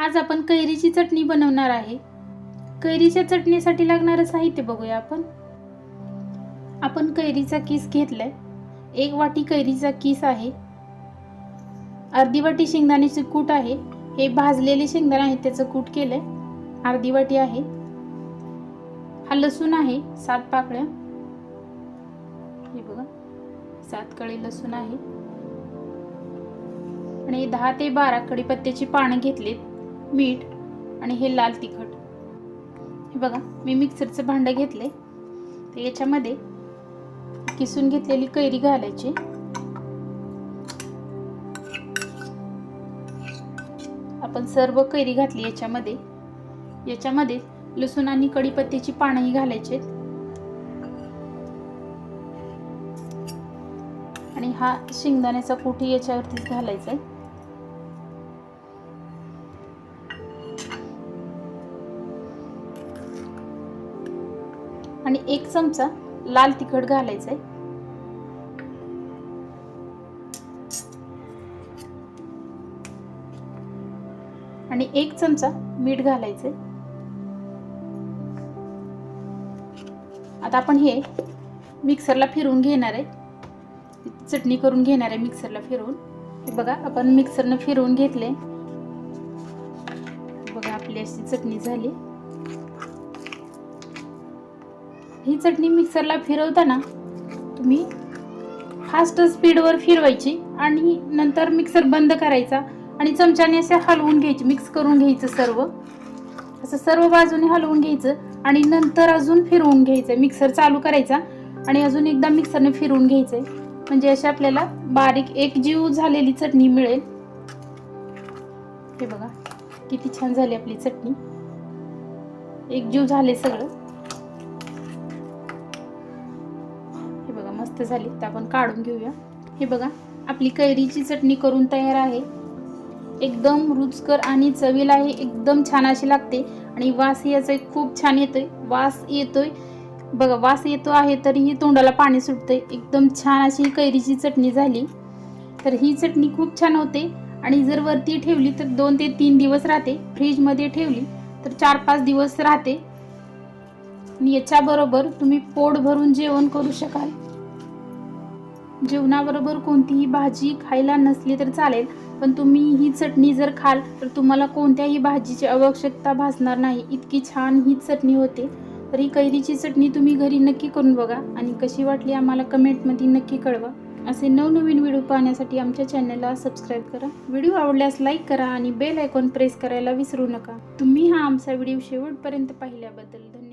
आज आपण कैरीची चटणी बनवणार आहे। कैरीच्या चटणीसाठी लागणारे साहित्य बघूया आपण कैरीचा किस घेतलाय। 1 वाटी कैरीचा किस आहे। अर्धी वाटी शेंगदाण्याचे कूट आहे। हे भाजलेले शेंगदाणे आहेत त्याचं कूट केलंय, अर्धी वाटी आहे। हा लसूण आहे 7 पाकळ्या, हे बघा 7 कळी लसूण आहे। आणि 10 ते 12 कढीपत्त्याची पानं घेतलीत, मीठ आणि हे लाल तिखट। हे बघा मी मिक्सरचं भांडं घेतले, तर याच्यामध्ये किसून घेतलेली कैरी घालायची। आपण सर्व कैरी घातली याच्यामध्ये लसूण आणि कढीपत्त्याची पानंही घालायची आणि हा शेंगदाण्याचा कूटही याच्यावरतीच घालायचा आहे। आणि 1 चमचा लाल तिखट घालायचंय। आणि 1 चमचा मीठ घालायचंय। आता आपण हे मिक्सरला फिरवून घेणार आहे, चटणी करून घेणार आहे मिक्सरला फिरवून। हे बघा आपण मिक्सरने फिरवून घेतले, बघा आपली अशी चटणी झाली। ही चटणी मिक्सरला फिरवताना तुम्ही फास्ट स्पीडवर फिरवायची आणि नंतर मिक्सर बंद करायचा आणि चमच्याने असे हलवून घ्यायची, मिक्स करून घ्यायचं सर्व, असं सर्व बाजूने हलवून घ्यायचं आणि नंतर अजून फिरवून घ्यायचं। मिक्सर चालू करायचा आणि अजून एकदा मिक्सरने फिरवून घ्यायचंय, म्हणजे अशी आपल्याला बारीक एकजीव झालेली चटणी मिळेल। हे बघा किती छान झाली आपली चटणी, एकजीव झाले सगळं। हे बघा मस्त झाली, तर आपण काढून घेऊया। हे बघा आपली कैरीची चटणी करून तयार आहे। एकदम रुचकर आणि चवीला आहे, एकदम छान अशी लागते आणि वास याचा खूप छान येतोय, वास येतोय बघा, वास येतो आहे तरीही तोंडाला पाणी सुटतंय। एकदम छान अशी कैरीची चटणी झाली। तर ही चटणी खूप छान होते आणि जर वरती ठेवली तर 2 ते 3 दिवस राहते, फ्रीज मध्ये ठेवली तर 4-5 दिवस राहते। आणि याच्याबरोबर तुम्ही पोट भरून जेवण करू शकाल। जेवणाबरोबर कोणतीही भाजी खायला नसली तर चालेल, पण तुम्ही ही चटणी जर खाल तर तुम्हाला कोणत्याही भाजीची आवश्यकता भासणार नाही, इतकी छान ही चटणी होते। तर ही कैरीची चटणी तुम्ही घरी नक्की करून बघा आणि कशी वाटली आम्हाला कमेंटमध्ये नक्की कळवा। असे नवनवीन व्हिडिओ पाहण्यासाठी आमच्या चॅनलला सबस्क्राईब करा। व्हिडिओ आवडल्यास लाईक करा आणि बेल आयकॉन प्रेस करायला विसरू नका। तुम्ही हा आमचा व्हिडिओ शेवटपर्यंत पाहिल्याबद्दल धन्यवाद।